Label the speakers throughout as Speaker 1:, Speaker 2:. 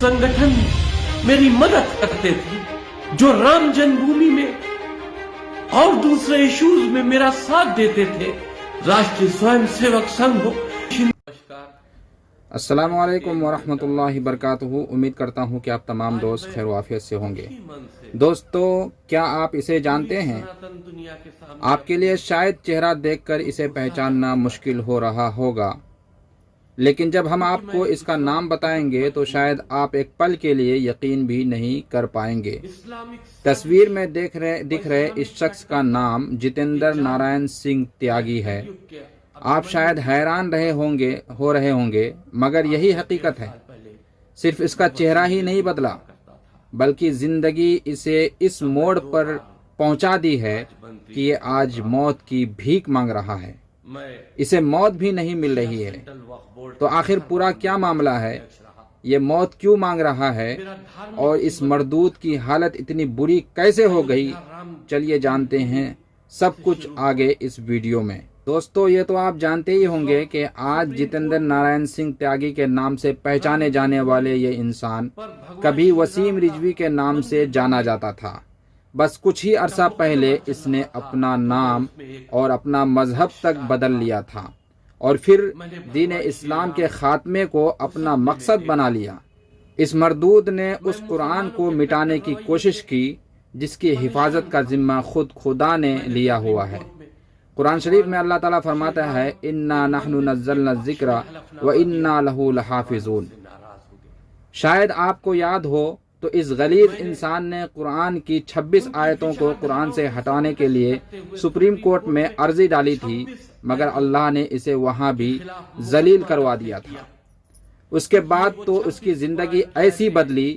Speaker 1: संगठन मेरी मदद करते थे, जो राम जन्मभूमि में और दूसरे इश्यूज में मेरा साथ देते थे, राष्ट्रीय स्वयंसेवक संघ हो। नमस्कार,
Speaker 2: अस्सलामु अलैकुम वरहमतुल्लाहि वबरकातुहू। उम्मीद करता हूँ कि आप तमाम दोस्त खैर वाफियत से होंगे। दोस्तों, क्या आप इसे जानते हैं? आपके लिए शायद चेहरा देखकर इसे पहचानना मुश्किल हो रहा होगा, लेकिन जब हम आपको इसका नाम बताएंगे तो शायद आप एक पल के लिए यकीन भी नहीं कर पाएंगे। तस्वीर में दिख रहे इस शख्स का नाम जितेंद्र नारायण सिंह त्यागी है। आप शायद हैरान हो रहे होंगे, मगर यही हकीकत है। सिर्फ इसका चेहरा ही नहीं बदला, बल्कि जिंदगी इसे इस मोड़ पर पहुंचा दी है कि ये आज मौत की भीख मांग रहा है। इसे मौत भी नहीं मिल रही है। तो आखिर पूरा क्या मामला है? ये मौत क्यों मांग रहा है और इस मरदूद की हालत इतनी बुरी कैसे हो गई? चलिए जानते हैं सब कुछ आगे इस वीडियो में। दोस्तों, ये तो आप जानते ही होंगे कि आज जितेंद्र नारायण सिंह त्यागी के नाम से पहचाने जाने वाले ये इंसान कभी वसीम रिजवी के नाम से जाना जाता था। बस कुछ ही अरसा पहले इसने अपना नाम और अपना मजहब तक बदल लिया था और फिर दीन इस्लाम के खात्मे को अपना मकसद बना लिया। इस मरदूद ने उस कुरान को मिटाने की कोशिश की जिसकी हिफाजत का जिम्मा खुद खुदा ने लिया हुआ है। कुरान शरीफ में अल्लाह ताला फरमाता है, इन्ना नहनु नज़्ज़लना ज़िक्रा व इन्ना लहू लहाफ़िज़ून। शायद आपको याद हो तो इस गलीज इंसान ने कुरान की 26 आयतों को कुरान से हटाने के लिए सुप्रीम कोर्ट में अर्जी डाली थी, मगर अल्लाह ने इसे वहां भी जलील करवा दिया था। उसके बाद तो उसकी जिंदगी ऐसी बदली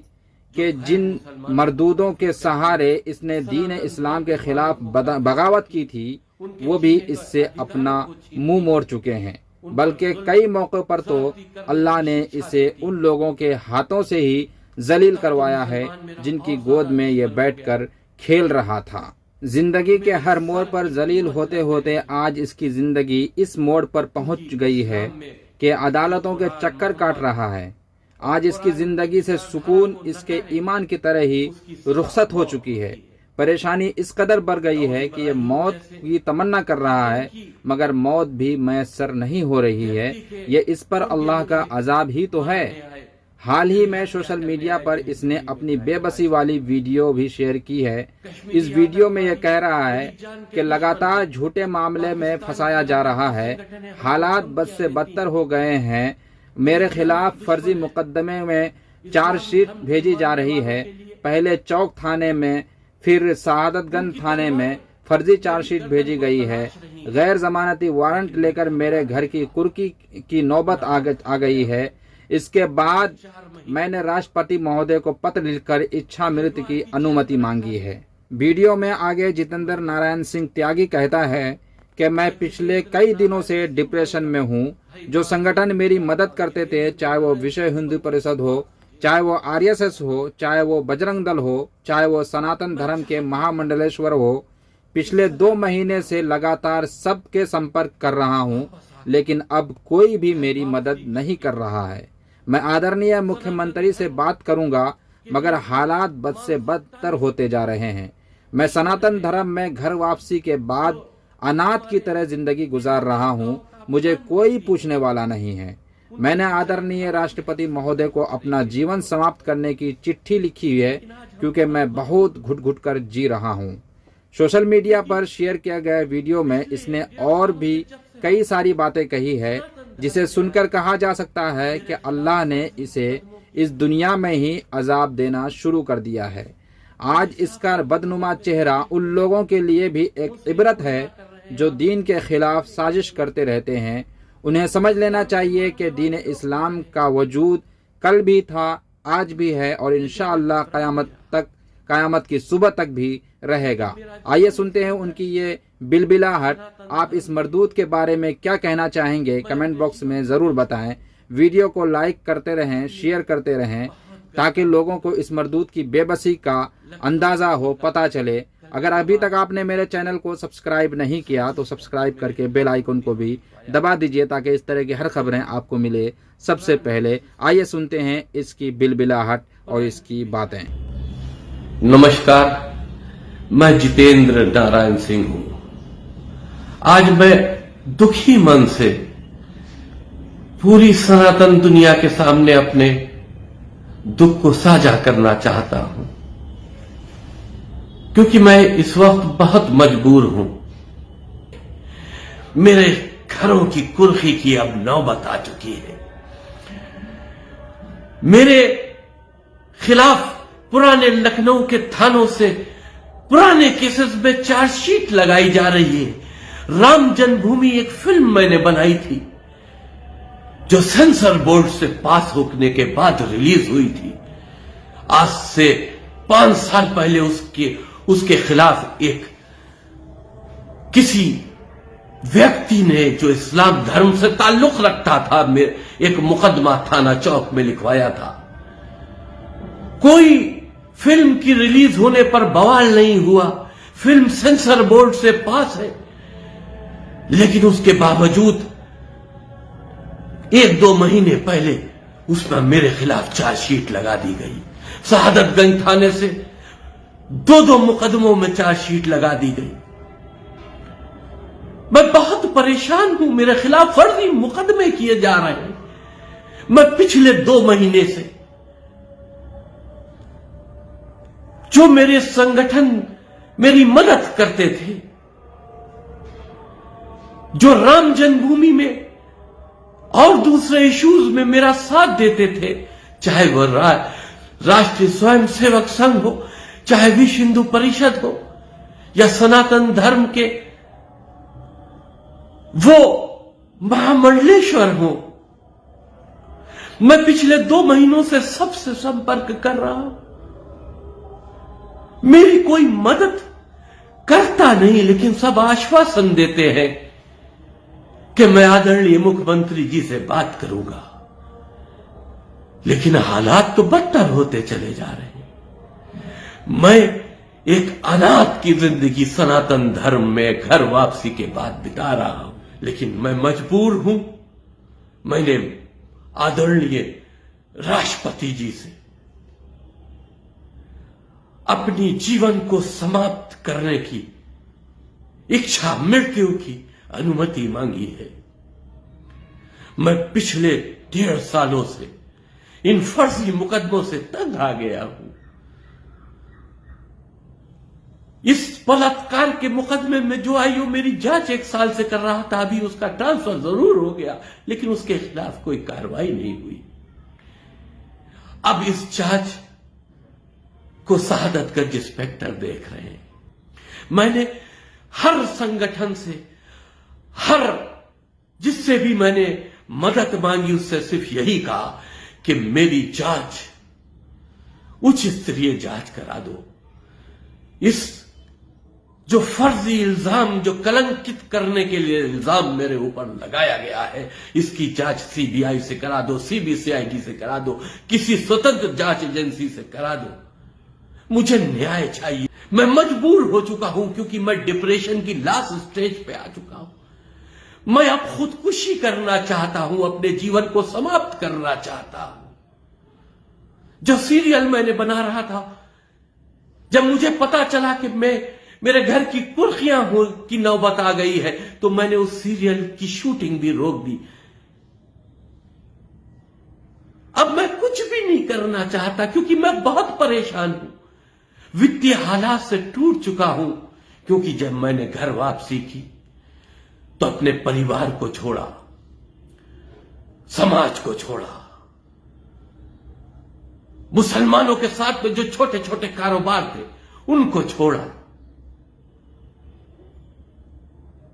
Speaker 2: कि जिन मरदूदों के सहारे इसने दीन इस्लाम के खिलाफ बगावत की थी, वो भी इससे अपना मुंह मोड़ चुके हैं। बल्कि कई मौक़ों पर तो अल्लाह ने इसे उन लोगों के हाथों से ही जलील करवाया है जिनकी गोद में ये बैठकर खेल रहा था। जिंदगी के हर मोड़ पर जलील होते होते आज इसकी जिंदगी इस मोड़ पर पहुंच गई है कि अदालतों के चक्कर काट रहा है। आज इसकी जिंदगी से सुकून इसके ईमान की तरह ही रुखसत हो चुकी है। परेशानी इस कदर बढ़ गई है कि ये मौत की तमन्ना कर रहा है, मगर मौत भी मैसर नहीं हो रही है। ये इस पर अल्लाह का अजाब ही तो है। हाल ही में सोशल मीडिया पर इसने अपनी बेबसी वाली वीडियो भी शेयर की है। इस वीडियो में यह कह रहा है कि लगातार झूठे मामले में फंसाया जा रहा है, हालात बद से बदतर हो गए हैं, मेरे खिलाफ फर्जी मुकदमे में चार्जशीट भेजी जा रही है। पहले चौक थाने में, फिर शहादतगंज थाने में फर्जी चार्जशीट भेजी गई है। गैर जमानती वारंट लेकर मेरे घर की कुर्की की नौबत आ गई है। इसके बाद मैंने राष्ट्रपति महोदय को पत्र लिखकर इच्छा मृत्यु की अनुमति मांगी है। वीडियो में आगे जितेंद्र नारायण सिंह त्यागी कहता है कि मैं पिछले कई दिनों से डिप्रेशन में हूँ। जो संगठन मेरी मदद करते थे, चाहे वो विश्व हिंदू परिषद हो, चाहे वो RSS हो, चाहे वो बजरंग दल हो, चाहे वो सनातन धर्म के महामंडलेश्वर हो, पिछले 2 महीने से लगातार सबके संपर्क कर रहा हूँ, लेकिन अब कोई भी मेरी मदद नहीं कर रहा है। मैं आदरणीय मुख्यमंत्री से बात करूंगा, मगर हालात बद से बदतर होते जा रहे हैं। मैं सनातन धर्म में घर वापसी के बाद अनाथ की तरह जिंदगी गुजार रहा हूं, मुझे कोई पूछने वाला नहीं है। मैंने आदरणीय राष्ट्रपति महोदय को अपना जीवन समाप्त करने की चिट्ठी लिखी है, क्योंकि मैं बहुत घुट-घुट कर जी रहा हूं। सोशल मीडिया पर शेयर किया गया वीडियो में इसने और भी कई सारी बातें कही है, जिसे सुनकर कहा जा सकता है कि अल्लाह ने इसे इस दुनिया में ही अजाब देना शुरू कर दिया है। आज इसका बदनुमा चेहरा उन लोगों के लिए भी एक इबरत है जो दीन के खिलाफ साजिश करते रहते हैं। उन्हें समझ लेना चाहिए कि दीन इस्लाम का वजूद कल भी था, आज भी है और इंशाअल्लाह क़यामत की सुबह तक भी रहेगा। आइए सुनते हैं उनकी ये बिलबिलाहट। आप इस मरदूद के बारे में क्या कहना चाहेंगे? कमेंट बॉक्स में ज़रूर बताएं। वीडियो को लाइक करते रहें, शेयर करते रहें, ताकि लोगों को इस मरदूद की बेबसी का अंदाज़ा हो, पता चले। अगर अभी तक आपने मेरे चैनल को सब्सक्राइब नहीं किया तो सब्सक्राइब करके बेल आइकन को भी दबा दीजिए ताकि इस तरह की हर खबरें आपको मिले सबसे पहले। आइए सुनते हैं इसकी बिलबिलाहट और इसकी बातें।
Speaker 1: नमस्कार, मैं जितेंद्र नारायण सिंह हूं। आज मैं दुखी मन से पूरी सनातन दुनिया के सामने अपने दुख को साझा करना चाहता हूं, क्योंकि मैं इस वक्त बहुत मजबूर हूं। मेरे घरों की कुर्की की अब नौबत आ चुकी है। मेरे खिलाफ पुराने लखनऊ के थानों से पुराने केसेस में चार्जशीट लगाई जा रही है। राम जन्मभूमि एक फिल्म मैंने बनाई थी जो सेंसर बोर्ड से पास होने के बाद रिलीज हुई थी। आज से 5 साल पहले उसके खिलाफ किसी व्यक्ति ने जो इस्लाम धर्म से ताल्लुक रखता था एक मुकदमा थाना चौक में लिखवाया था। कोई फिल्म की रिलीज होने पर बवाल नहीं हुआ। फिल्म सेंसर बोर्ड से पास है, लेकिन उसके बावजूद 1-2 महीने पहले उसमें मेरे खिलाफ चार्जशीट लगा दी गई। शहादतगंज थाने से 2-2 मुकदमों में चार्जशीट लगा दी गई। मैं बहुत परेशान हूं। मेरे खिलाफ फर्जी मुकदमे किए जा रहे हैं। मैं पिछले 2 महीने से जो मेरे संगठन मेरी मदद करते थे, जो राम जन्मभूमि में और दूसरे इश्यूज में मेरा साथ देते थे, चाहे वह राष्ट्रीय स्वयंसेवक संघ हो, चाहे विश्व हिंदू परिषद हो, या सनातन धर्म के वो महामंडलेश्वर हो, मैं पिछले 2 महीनों से सबसे संपर्क कर रहा हूं। मेरी कोई मदद करता नहीं, लेकिन सब आश्वासन देते हैं कि मैं आदरणीय मुख्यमंत्री जी से बात करूंगा। लेकिन हालात तो बदतर होते चले जा रहे हैं। मैं एक अनाथ की जिंदगी सनातन धर्म में घर वापसी के बाद बिता रहा हूं, लेकिन मैं मजबूर हूं। मैंने आदरणीय राष्ट्रपति जी से अपनी जीवन को समाप्त करने की इच्छा, मृत्यु की अनुमति मांगी है। मैं पिछले 1.5 सालों से इन फर्जी मुकदमों से तंग आ गया हूं। इस बलात्कार के मुकदमे में जो आईओ मेरी जांच 1 साल से कर रहा था, अभी उसका ट्रांसफर जरूर हो गया, लेकिन उसके खिलाफ कोई कार्रवाई नहीं हुई। अब इस जांच को शहादतगंज इंस्पेक्टर देख रहे हैं। मैंने हर संगठन से, जिससे भी मैंने मदद मांगी, उससे सिर्फ यही कहा कि मेरी जांच, उच्च स्तरीय जांच करा दो। इस जो फर्जी इल्जाम, जो कलंकित करने के लिए इल्जाम मेरे ऊपर लगाया गया है, इसकी जांच सीबीआई से करा दो, सीबीसीआईडी से करा दो, किसी स्वतंत्र जांच एजेंसी से करा दो। मुझे न्याय चाहिए। मैं मजबूर हो चुका हूं, क्योंकि मैं डिप्रेशन की लास्ट स्टेज पे आ चुका हूं। मैं अब खुदकुशी करना चाहता हूं, अपने जीवन को समाप्त करना चाहता हूं। जो सीरियल मैंने बना रहा था, जब मुझे पता चला कि मेरे घर की कुर्कियां की नौबत आ गई है, तो मैंने उस सीरियल की शूटिंग भी रोक दी। अब मैं कुछ भी नहीं करना चाहता, क्योंकि मैं बहुत परेशान हूं। वित्तीय हालात से टूट चुका हूं, क्योंकि जब मैंने घर वापसी की तो अपने परिवार को छोड़ा, समाज को छोड़ा, मुसलमानों के साथ में जो छोटे छोटे कारोबार थे उनको छोड़ा।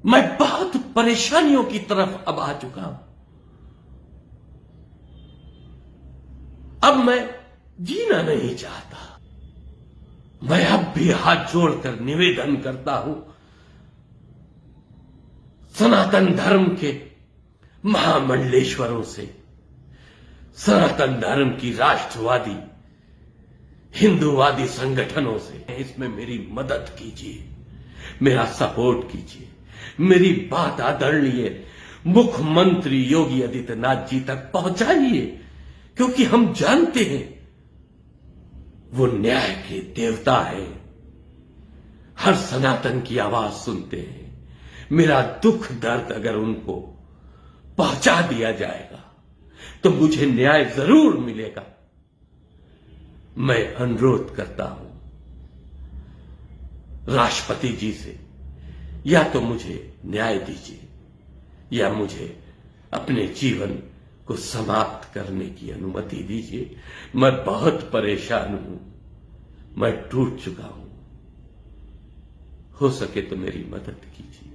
Speaker 1: मैं बहुत परेशानियों की तरफ अब आ चुका हूं। अब मैं जीना नहीं चाहता। मैं अब भी हाथ जोड़कर निवेदन करता हूं, सनातन धर्म के महामंडलेश्वरों से, सनातन धर्म की राष्ट्रवादी हिंदूवादी संगठनों से इसमें मेरी मदद कीजिए, मेरा सपोर्ट कीजिए, मेरी बात आदरणीय मुख्यमंत्री योगी आदित्यनाथ जी तक पहुंचाइए, क्योंकि हम जानते हैं वो न्याय के देवता है, हर सनातन की आवाज सुनते हैं। मेरा दुख दर्द अगर उनको पहुंचा दिया जाएगा तो मुझे न्याय जरूर मिलेगा। मैं अनुरोध करता हूं राष्ट्रपति जी से, या तो मुझे न्याय दीजिए या मुझे अपने जीवन को समाप्त करने की अनुमति दीजिए। मैं बहुत परेशान हूं, मैं टूट चुका हूं। हो सके तो मेरी मदद कीजिए।